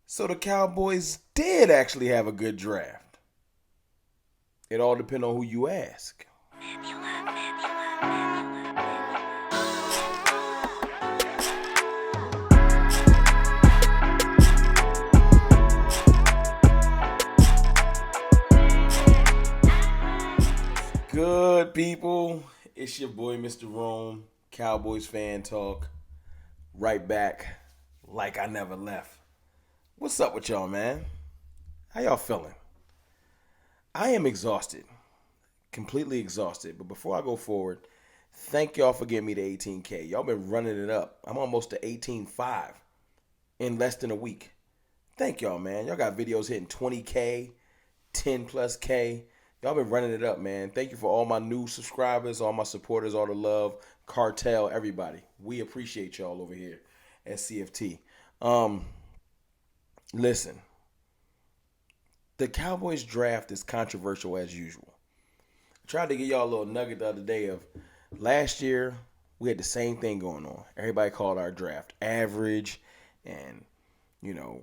So the Cowboys did actually have a good draft. It all depends on who you ask. Good people, it's your boy Mr. Rome, Cowboys fan talk. Right back, like I never left. What's up with y'all, man? How y'all feeling? I am exhausted, completely exhausted. But before I go forward, thank y'all for getting me to 18K. Y'all been running it up. I'm almost to 18.5 in less than a week. Thank y'all, man. Y'all got videos hitting 20K, 10 plus K. Y'all been running it up, man. Thank you for all my new subscribers, all my supporters, all the love, cartel, everybody. We appreciate y'all over here at CFT. Um, Listen, the Cowboys draft is controversial as usual. I tried to give y'all a little nugget the other day of last year we had the same thing going on. Everybody called our draft average and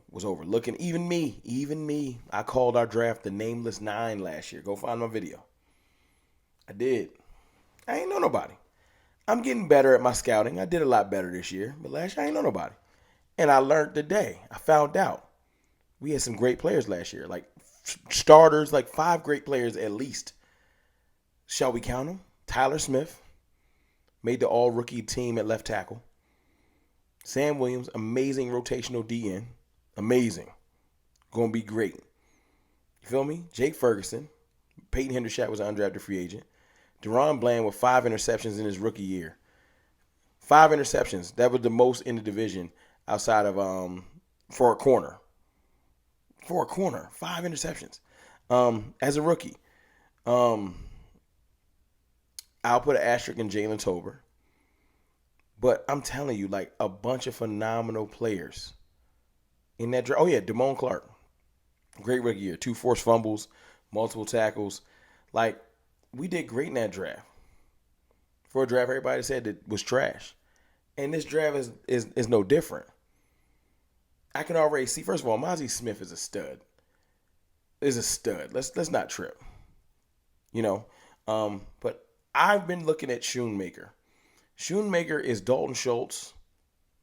was overlooking. Even me. I called our draft the Nameless Nine last year. Go find my video. I did. I ain't know nobody. I'm getting better at my scouting. I did a lot better this year, but last year I ain't know nobody. And I learned today. I found out we had some great players last year, like starters, like 5 great players at least. Shall we count them? Tyler Smith made the all-rookie team at left tackle. Sam Williams, amazing rotational DN. Amazing. Gonna be great. You feel me? Jake Ferguson. Peyton Hendershot was an undrafted free agent. Deron Bland with 5 interceptions in his rookie year. 5 interceptions. That was the most in the division outside of for a corner. For a corner. 5 interceptions. As a rookie. I'll put an asterisk in Jalen Tober. But I'm telling you, like a bunch of phenomenal players in that draft. Oh yeah, Damone Clark. Great rookie year. 2 forced fumbles, multiple tackles. Like, we did great in that draft. For a draft everybody said that was trash. And this draft is no different. I can already see, first of all, Mozzie Smith is a stud. Is a stud. Let's not trip. You know? But I've been looking at Schoonmaker. Schoonmaker is Dalton Schultz,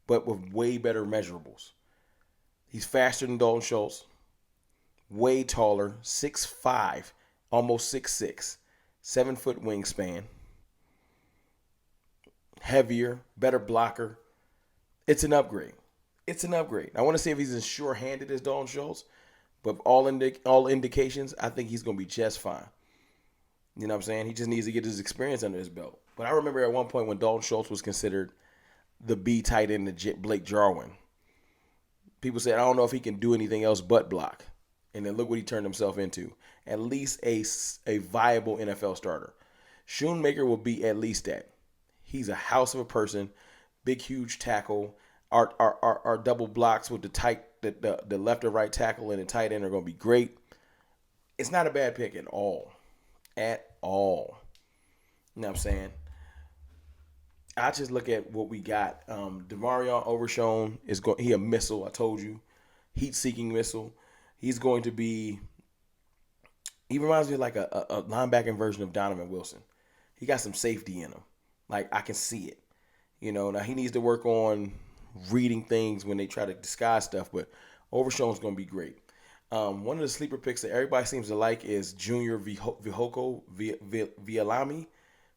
but with way better measurables. He's faster than Dalton Schultz, way taller, 6'5", almost 6'6", 7-foot wingspan, heavier, better blocker. It's an upgrade. It's an upgrade. I want to see if he's as sure-handed as Dalton Schultz, but all indications, I think he's going to be just fine. You know what I'm saying? He just needs to get his experience under his belt. But I remember at one point when Dalton Schultz was considered the B tight end to Blake Jarwin. People said, I don't know if he can do anything else but block. And then look what he turned himself into. At least a viable NFL starter. Schoonmaker will be at least that. He's a house of a person. Big, huge tackle. Our double blocks with the left or right tackle and the tight end are going to be great. It's not a bad pick at all. At all. You know what I'm saying? I just look at what we got. Demarion Overshown he a missile. I told you, heat-seeking missile. He's going to be. He reminds me of like a linebacking version of Donovan Wilson. He got some safety in him. Like I can see it. Now he needs to work on reading things when they try to disguise stuff. But Overshown's going to be great. One of the sleeper picks that everybody seems to like is Junior Vihoko Vialami.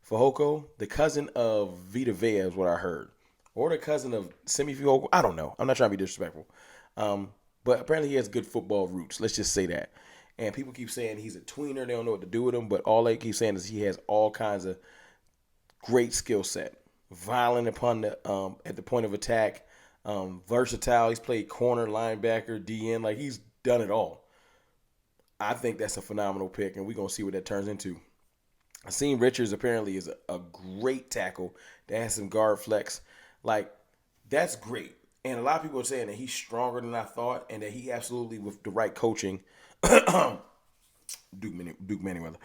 Fehoko, the cousin of Vita Vea is what I heard. Or the cousin of Semi Fehoko. I don't know. I'm not trying to be disrespectful. But apparently he has good football roots. Let's just say that. And people keep saying he's a tweener. They don't know what to do with him. But all they keep saying is he has all kinds of great skill set. Violent upon the at the point of attack. Versatile. He's played corner, linebacker, DN. Like he's done it all. I think that's a phenomenal pick. And we're going to see what that turns into. I seen Richards apparently is a great tackle that has some guard flex. Like, that's great. And a lot of people are saying that he's stronger than I thought and that he absolutely, with the right coaching, Duke Manyweather,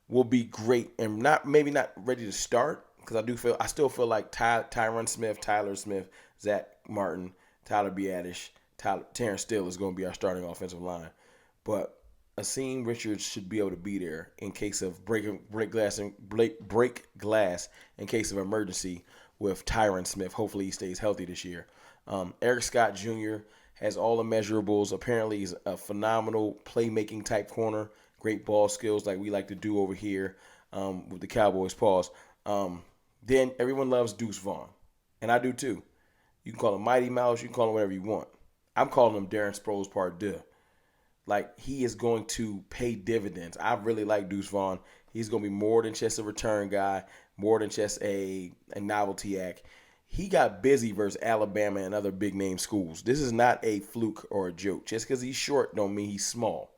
will be great and maybe not ready to start because I still feel like Tyron Smith, Tyler Smith, Zach Martin, Tyler Biadasz, Terrence Steele is going to be our starting offensive line. But Asim Richards should be able to be there in case of break glass in case of emergency with Tyron Smith. Hopefully he stays healthy this year. Eric Scott Jr. has all the measurables. Apparently he's a phenomenal playmaking type corner. Great ball skills like we like to do over here with the Cowboys. Pause. Then everyone loves Deuce Vaughn, and I do too. You can call him Mighty Mouse. You can call him whatever you want. I'm calling him Darren Sproles Part 2. Like, he is going to pay dividends. I really like Deuce Vaughn. He's going to be more than just a return guy, more than just a novelty act. He got busy versus Alabama and other big-name schools. This is not a fluke or a joke. Just because he's short don't mean he's small.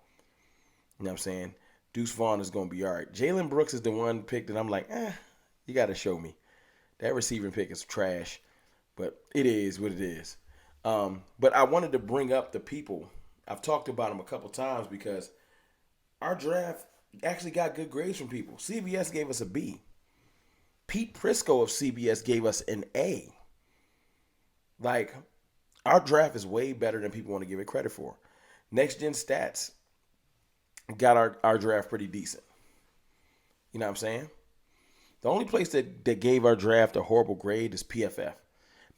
You know what I'm saying? Deuce Vaughn is going to be all right. Jalen Brooks is the one pick that I'm like, you got to show me. That receiving pick is trash, but it is what it is. But I wanted to bring up the people. I've talked about them a couple times because our draft actually got good grades from people. CBS gave us a B. Pete Prisco of CBS gave us an A. Like, our draft is way better than people want to give it credit for. Next Gen Stats got our draft pretty decent. You know what I'm saying? The only place that gave our draft a horrible grade is PFF.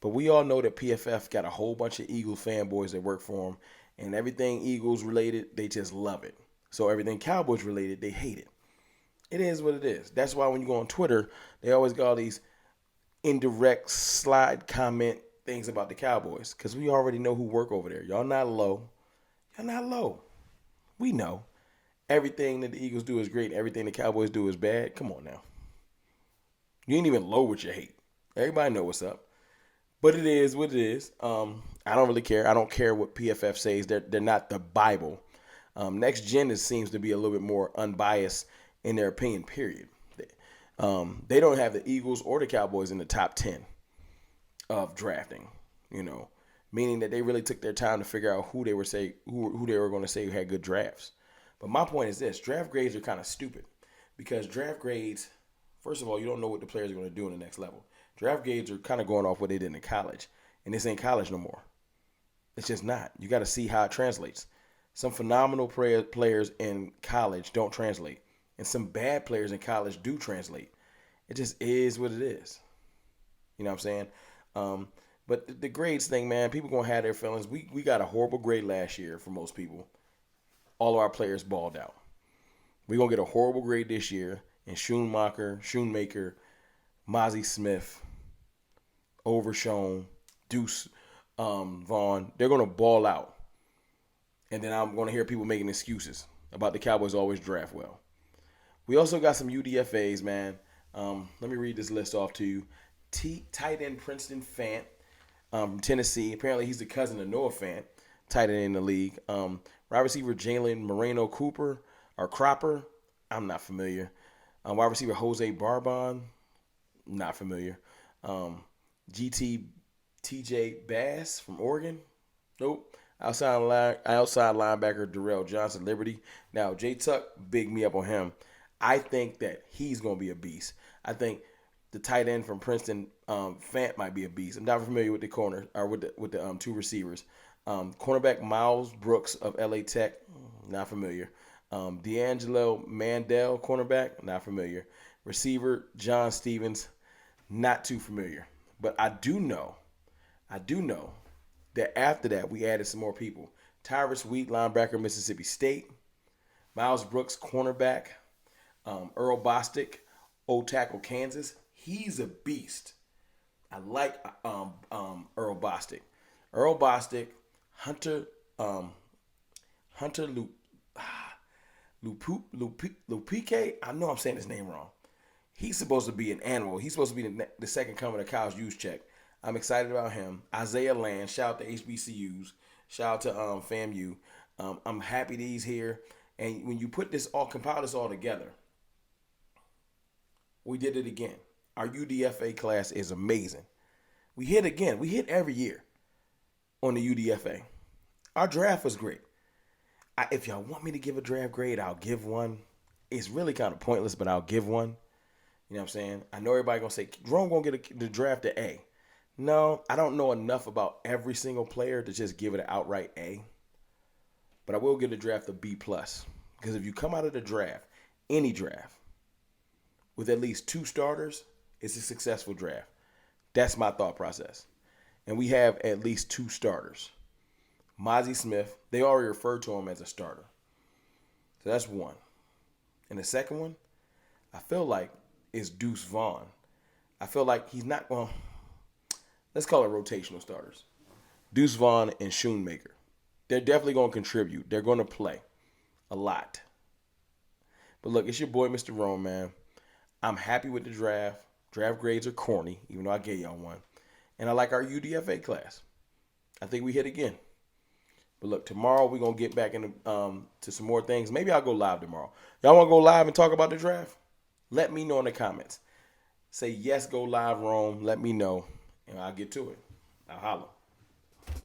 But we all know that PFF got a whole bunch of Eagles fanboys that work for them. And everything Eagles related, they just love it. So everything Cowboys related, they hate it. It is what it is. That's why when you go on Twitter, they always got all these indirect slide comment things about the Cowboys. Because we already know who work over there. Y'all not low. Y'all not low. We know. Everything that the Eagles do is great. Everything the Cowboys do is bad. Come on now. You ain't even low with your hate. Everybody know what's up. But it is what it is. I don't really care. I don't care what PFF says. They're not the Bible. Next Gen seems to be a little bit more unbiased in their opinion, period. They don't have the Eagles or the Cowboys in the top 10 of drafting, meaning that they really took their time to figure out who they were going to say had good drafts. But my point is this. Draft grades are kind of stupid because draft grades, first of all, you don't know what the players are going to do in the next level. Draft grades are kind of going off what they did in college. And this ain't college no more. It's just not. You got to see how it translates. Some phenomenal players in college don't translate. And some bad players in college do translate. It just is what it is. You know what I'm saying? But the grades thing, man, people going to have their feelings. We got a horrible grade last year for most people. All of our players balled out. We're going to get a horrible grade this year. And Schoonmaker, Mozzie Smith, Overshown, Deuce Vaughn, they're going to ball out. And then I'm going to hear people making excuses about the Cowboys always draft well. We also got some UDFAs, man. Let me read this list off to you. Tight end Princeton Fant from Tennessee. Apparently he's the cousin of Noah Fant, tight end in the league. Wide receiver Jalen Moreno Cooper, or Cropper. I'm not familiar. Wide receiver Jose Barbon. Not familiar. TJ Bass from Oregon. Nope. Outside linebacker Darrell Johnson, Liberty. Now, Jay Tuck bigged me up on him. I think that he's going to be a beast. I think the tight end from Princeton, Fant, might be a beast. I'm not familiar with the corner or with the two receivers. Cornerback Miles Brooks of LA Tech, not familiar. D'Angelo Mandel, cornerback, not familiar. Receiver John Stevens, not too familiar. But I do know that after that we added some more people. Tyrus Wheat, linebacker, Mississippi State. Miles Brooks, cornerback. Earl Bostic, old tackle, Kansas. He's a beast. I like Earl Bostic. Earl Bostic, Hunter Lupique. I know I'm saying his name wrong. He's supposed to be an animal. He's supposed to be the second coming of Kyle's Juszczyk. I'm excited about him. Isaiah Land, shout out to HBCUs. Shout out to FAMU. I'm happy that he's here. And when you compile this all together, we did it again. Our UDFA class is amazing. We hit again. We hit every year on the UDFA. Our draft was great. If y'all want me to give a draft grade, I'll give one. It's really kind of pointless, but I'll give one. You know what I'm saying? I know everybody going to say, Jerome going to get the draft to A. No, I don't know enough about every single player to just give it an outright A, but I will give the draft a B plus because if you come out of the draft, any draft, with at least two starters, it's a successful draft. That's my thought process. And we have at least two starters. Mozzie Smith, they already referred to him as a starter. So that's one. And the second one, I feel like is Deuce Vaughn. I feel like he's not, well, let's call it rotational starters. Deuce Vaughn and Schoonmaker. They're definitely going to contribute. They're going to play a lot. But look, it's your boy, Mr. Rome, man. I'm happy with the draft. Draft grades are corny, even though I gave y'all one. And I like our UDFA class. I think we hit again. But look, tomorrow we're going to get back into to some more things. Maybe I'll go live tomorrow. Y'all want to go live and talk about the draft? Let me know in the comments. Say yes, go live, Rome. Let me know, and I'll get to it. I'll holla.